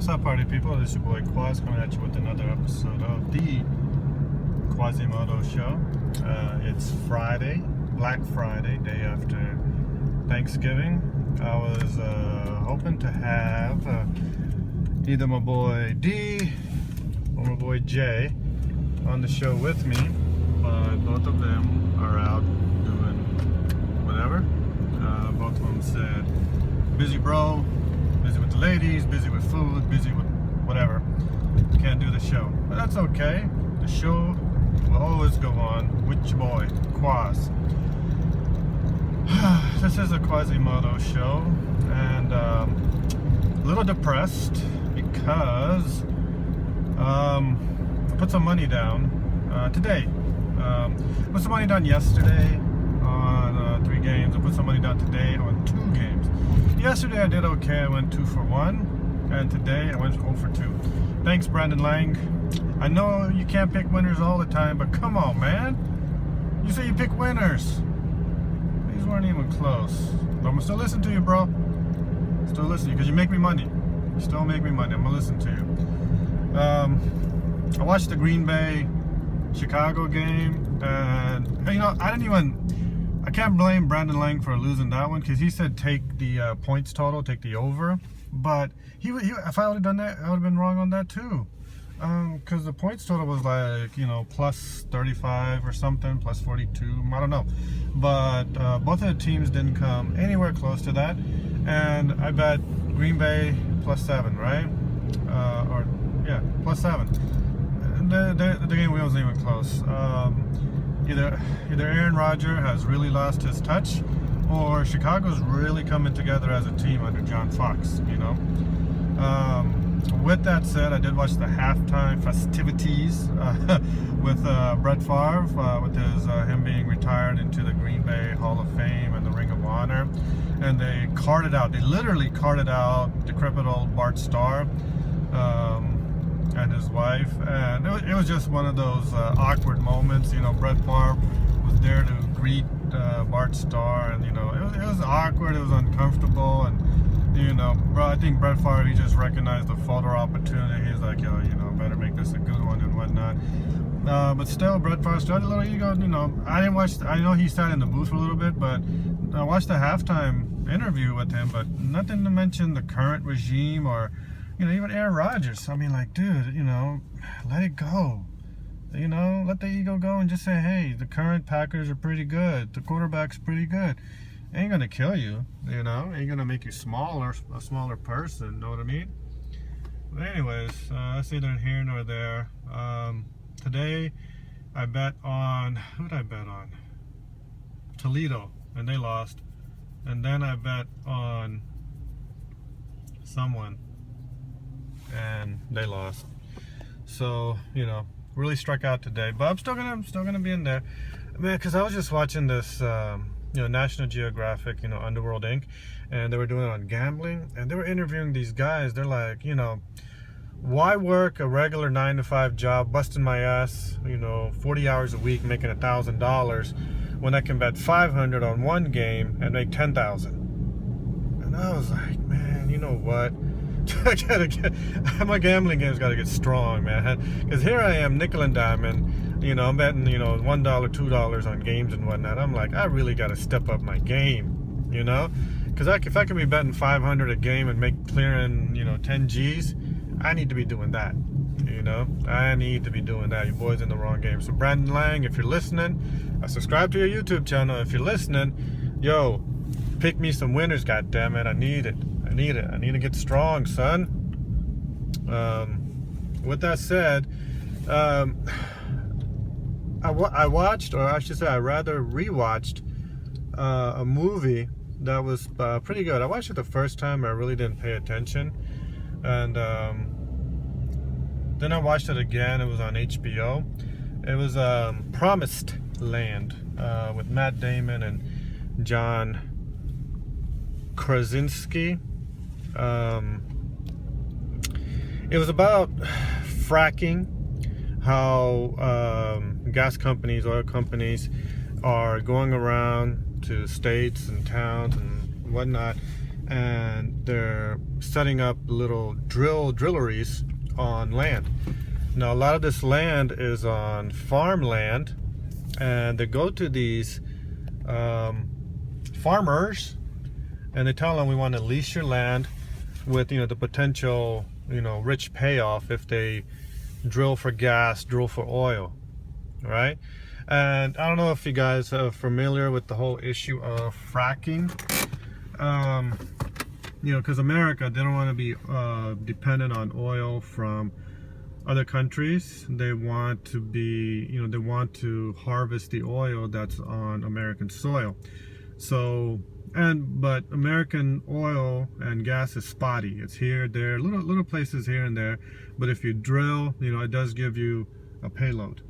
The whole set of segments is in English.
What's up, party people? This is your boy Quaz coming at you with another episode of the Quazemoto show. It's Friday, Black Friday, day after Thanksgiving. I was hoping to have either my boy D or my boy J on the show with me, but both of them are out doing whatever. Both of them said, busy bro, busy with the ladies, busy with food, busy with whatever. Can't do the show. But that's okay. The show will always go on with your boy, Quaz. This is a Quazemoto show, and a little depressed because I put some money down today. Put some money down yesterday on 3 games. I put some money down today on 2 games. Yesterday I did okay. I went 2 for 1, and today I went 0 for 2. Thanks, Brandon Lang. I know you can't pick winners all the time, but come on, man. You say you pick winners. These weren't even close. But I'm gonna still listen to you, bro. Still listen to you because you make me money. You still make me money. I'm gonna listen to you. I watched the Green Bay Chicago game, and you know, I can't blame Brandon Lang for losing that one because he said take the points total, take the over. But if I would have done that, I would have been wrong on that too. Because the points total was like, you know, plus 35 or something, plus 42, I don't know. But both of the teams didn't come anywhere close to that. And I bet Green Bay plus 7, right? Plus 7. The game wasn't even close. Either Aaron Rodgers has really lost his touch, or Chicago's really coming together as a team under John Fox, you know. With that said, I did watch the halftime festivities with Brett Favre, with him being retired into the Green Bay Hall of Fame and the Ring of Honor, and they literally carted out decrepit old Bart Starr and his wife, and it was just one of those awkward moments. You know, Brett Favre was there to greet Bart Starr, and you know, it was awkward, it was uncomfortable, and you know, bro, I think Brett Favre, he just recognized the photo opportunity. He's like, yo, you know, better make this a good one and whatnot. But still, Brett Favre still had a little ego. You know, I know he sat in the booth for a little bit, but I watched the halftime interview with him, but nothing to mention the current regime or, you know, even Aaron Rodgers. I mean, like, dude, you know, let it go. You know, let the ego go and just say, hey, the current Packers are pretty good. The quarterback's pretty good. Ain't gonna kill you, you know. Ain't gonna make you smaller, a smaller person. Know what I mean? But anyways, that's neither here nor there. Today, I bet on, who did I bet on? Toledo, and they lost. And then I bet on someone, and they lost. So, you know, really struck out today. But I'm still gonna be in there, man. Because I was just watching this. You know, National Geographic, you know, Underworld Inc., and they were doing it on gambling, and they were interviewing these guys. They're like, you know, why work a regular 9-to-5 job, busting my ass, you know, 40 hours a week, making $1,000, when I can bet 500 on one game and make 10,000? And I was like, man, you know what? My gambling game's got to get strong, man. Because here I am, nickel and diamond. You know, I'm betting, you know, $1, $2 on games and whatnot. I'm like, I really got to step up my game, you know? Because if I could be betting 500 a game and clearing, you know, 10 G's, I need to be doing that, you know? I need to be doing that. You boys in the wrong game. So Brandon Lang, if you're listening, subscribe to your YouTube channel. If you're listening, yo, pick me some winners, goddammit. I need it. I need to get strong, son. With that said, I watched, or I should say I rather rewatched a movie that was pretty good. I watched it the first time, I really didn't pay attention, and then I watched it again. It was on HBO. It was Promised Land with Matt Damon and John Krasinski. It was about fracking, how gas companies, oil companies are going around to states and towns and whatnot and they're setting up little drilleries on land. Now a lot of this land is on farmland, and they go to these farmers and they tell them, we want to lease your land with, you know, the potential, you know, rich payoff if they drill for gas, drill for oil, right? And I don't know if you guys are familiar with the whole issue of fracking. You know, because America, they don't want to be dependent on oil from other countries. They want to be, you know, they want to harvest the oil that's on American soil. So, but American oil and gas is spotty. It's here, there, little places here and there. But if you drill, you know, it does give you a payload.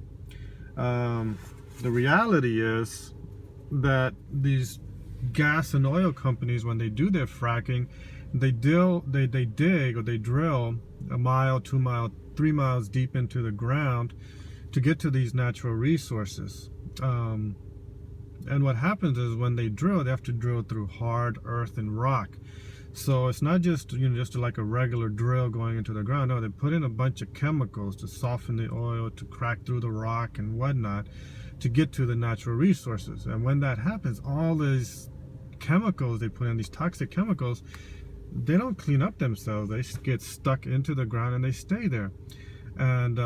The reality is that these gas and oil companies, when they do their fracking, they dig or they drill a mile, 2 miles, 3 miles deep into the ground to get to these natural resources. And what happens is when they drill, they have to drill through hard earth and rock. So it's not just, you know, just like a regular drill going into the ground. No, they put in a bunch of chemicals to soften the oil, to crack through the rock and whatnot, to get to the natural resources. And when that happens, all these chemicals they put in, these toxic chemicals, they don't clean up themselves. They get stuck into the ground and they stay there. And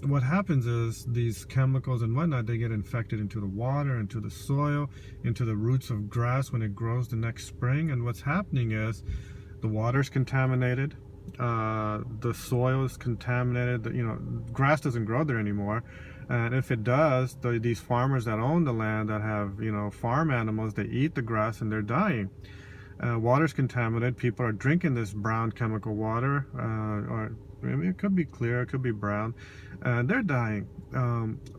what happens is these chemicals and whatnot, they get infected into the water, into the soil, into the roots of grass when it grows the next spring. And what's happening is the water's contaminated, the soil is contaminated. You know, grass doesn't grow there anymore. And if it does, these farmers that own the land, that have, you know, farm animals, they eat the grass and they're dying. Water's contaminated. People are drinking this brown chemical water, or maybe it could be clear, it could be brown, and they're dying.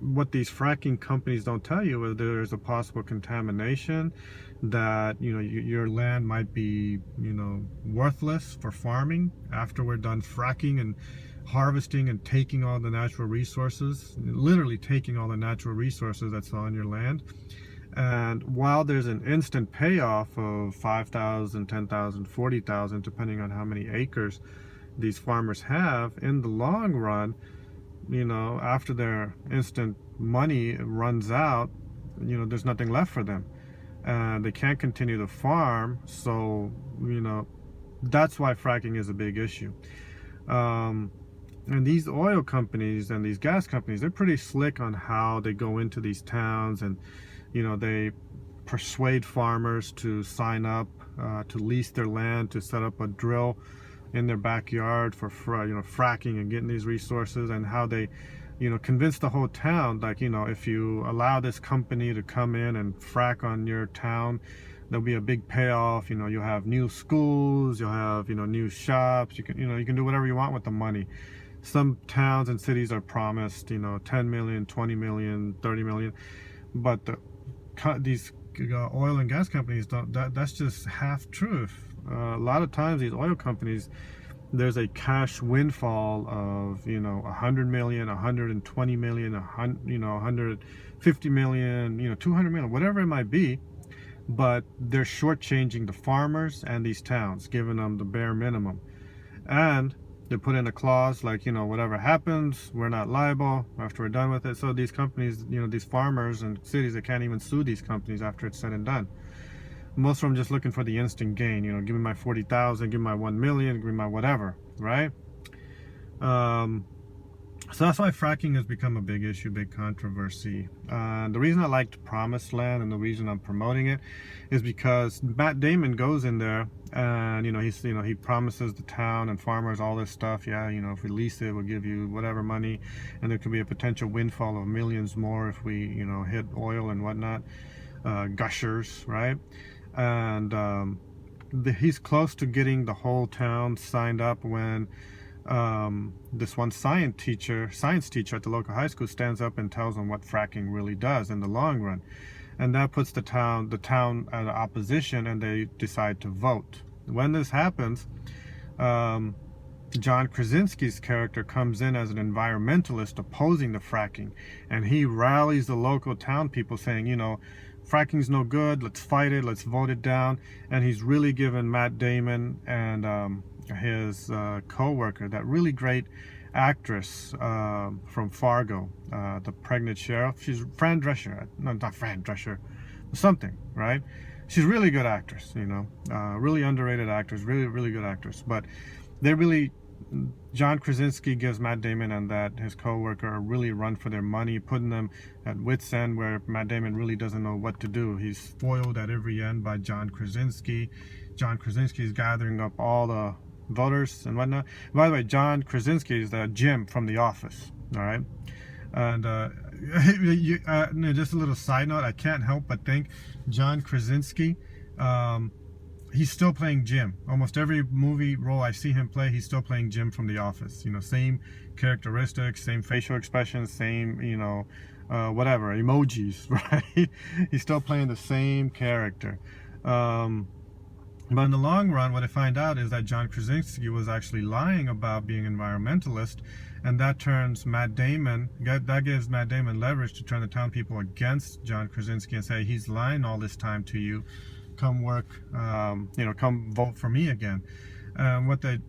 What these fracking companies don't tell you is there's a possible contamination, that, you know, your land might be, you know, worthless for farming after we're done fracking and harvesting and taking all the natural resources, literally taking all the natural resources that's on your land. And while there's an instant payoff of 5,000, 10,000, 40,000, depending on how many acres these farmers have, in the long run, you know, after their instant money runs out, you know, there's nothing left for them. And they can't continue to farm. So, you know, that's why fracking is a big issue. And these oil companies and these gas companies, they're pretty slick on how they go into these towns, and, you know, they persuade farmers to sign up, to lease their land, to set up a drill in their backyard for, you know, fracking and getting these resources, and how they, you know, convince the whole town, like, you know, if you allow this company to come in and frack on your town, there'll be a big payoff. You know, you'll have new schools, you'll have, you know, new shops, you can do whatever you want with the money. Some towns and cities are promised, you know, 10 million, 20 million, 30 million, but these oil and gas companies don't. That's just half truth. A lot of times these oil companies, there's a cash windfall of, you know, 100 million, 120 million, 150 million, you know, 200 million, whatever it might be. But they're shortchanging the farmers and these towns, giving them the bare minimum. And they put in a clause like, you know, whatever happens, we're not liable after we're done with it. So these companies, you know, these farmers and cities, they can't even sue these companies after it's said and done. Most of them just looking for the instant gain. You know, give me my 40,000, give me my 1 million, give me my whatever, right? So that's why fracking has become a big issue, big controversy. The reason I liked Promised Land and the reason I'm promoting it is because Matt Damon goes in there and, you know, he promises the town and farmers all this stuff. Yeah, you know, if we lease it, we'll give you whatever money, and there could be a potential windfall of millions more if we, you know, hit oil and whatnot, gushers, right? And he's close to getting the whole town signed up when this one science teacher at the local high school stands up and tells them what fracking really does in the long run, and that puts the town at opposition, and they decide to vote. When this happens, John Krasinski's character comes in as an environmentalist opposing the fracking, and he rallies the local town people saying, you know, fracking's no good, let's fight it, let's vote it down. And he's really given Matt Damon and his co-worker, that really great actress from Fargo, the pregnant sheriff. She's Fran Drescher, no, not Fran Drescher, something, right? She's a really good actress, you know, really underrated actress, really good actress. But they really, John Krasinski gives Matt Damon and that his co-worker a really run for their money, putting them at wit's end where Matt Damon really doesn't know what to do. He's foiled at every end by John Krasinski. John Krasinski is gathering up all the voters and whatnot. By the way, John Krasinski is the Jim from The Office, all right? And just a little side note, I can't help but think John Krasinski, he's still playing Jim. Almost every movie role I see him play, he's still playing Jim from The Office. You know, same characteristics, same facial expressions, same, you know, whatever, emojis, right? He's still playing the same character. But in the long run, what I find out is that John Krasinski was actually lying about being an environmentalist, and that turns Matt Damon, that gives Matt Damon leverage to turn the town people against John Krasinski and say, he's lying all this time to you, come work, you know, come vote for me again. What the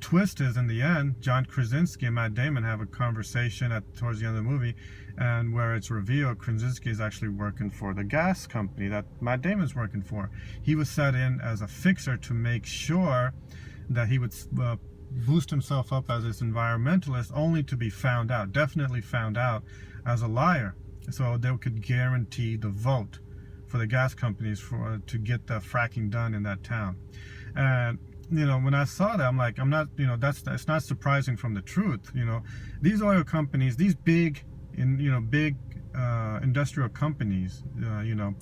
twist is in the end, John Krasinski and Matt Damon have a conversation towards the end of the movie, and where it's revealed Krasinski is actually working for the gas company that Matt Damon's working for. He was set in as a fixer to make sure that he would boost himself up as this environmentalist, only to be found out, definitely found out, as a liar, so they could guarantee the vote for the gas companies to get the fracking done in that town. And you know, when I saw that, I'm like, I'm not, you know, that's not surprising from the truth. You know, these oil companies, these big industrial companies, you know,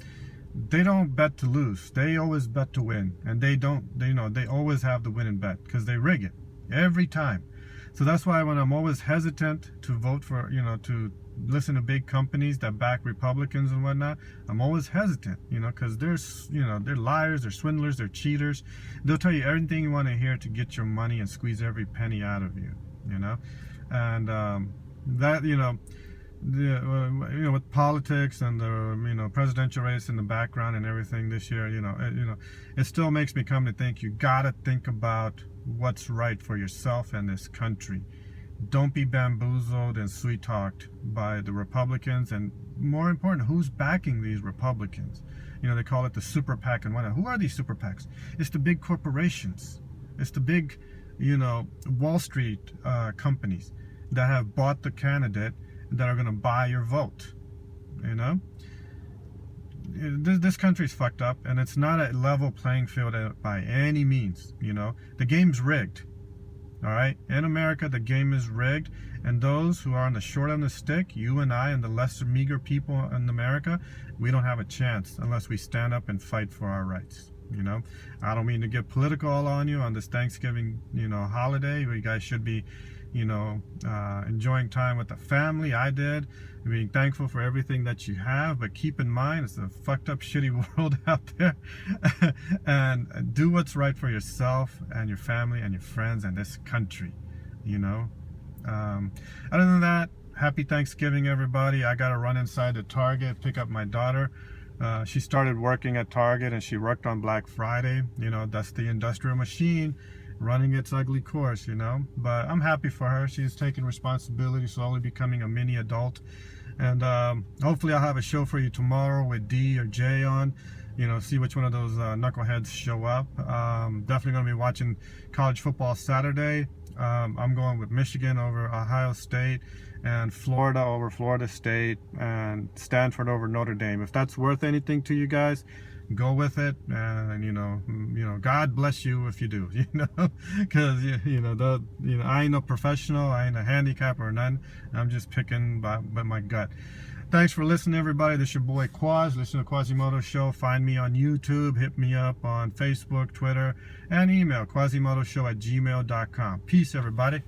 they don't bet to lose. They always bet to win, and they always have the winning bet because they rig it every time. So that's why when I'm always hesitant to vote for, you know, to listen to big companies that back Republicans and whatnot, I'm always hesitant, you know, because they're liars, they're swindlers, they're cheaters. They'll tell you everything you want to hear to get your money and squeeze every penny out of you, you know. And that, you know, with politics and the presidential race in the background and everything this year, it still makes me come to think you gotta think about what's right for yourself and this country. Don't be bamboozled and sweet talked by the Republicans, and more important, who's backing these Republicans? You know, they call it the super PAC and whatnot. Who are these super PACs? It's the big corporations. It's the big, Wall Street companies that have bought the candidate that are going to buy your vote. You know, this country's fucked up, and it's not a level playing field by any means. You know, the game's rigged. All right, in America, the game is rigged, and those who are on the short end of the stick, you and I, and the lesser meager people in America, we don't have a chance unless we stand up and fight for our rights. You know, I don't mean to get political all on you on this Thanksgiving, holiday. You guys should be, enjoying time with the family. I did, being thankful for everything that you have, but keep in mind it's a fucked up, shitty world out there. And do what's right for yourself and your family and your friends and this country. Other than that, happy Thanksgiving, everybody. I gotta run inside the Target, pick up my daughter. She started working at Target, and she worked on Black Friday. That's the industrial machine running its ugly course, but I'm happy for her. She's taking responsibility, slowly becoming a mini adult. And hopefully I'll have a show for you tomorrow with D or J on, see which one of those knuckleheads show up. Definitely going to be watching college football Saturday. I'm going with Michigan over Ohio State, and Florida over Florida State, and Stanford over Notre Dame. If that's worth anything to you guys, go with it. And God bless you if you do. Because I ain't no professional, I ain't a handicapper or none. I'm just picking by my gut. Thanks for listening, everybody. This is your boy Quaz. Listen to Quazemoto Show. Find me on YouTube. Hit me up on Facebook, Twitter, and email quazemotoshow@gmail.com. Peace, everybody.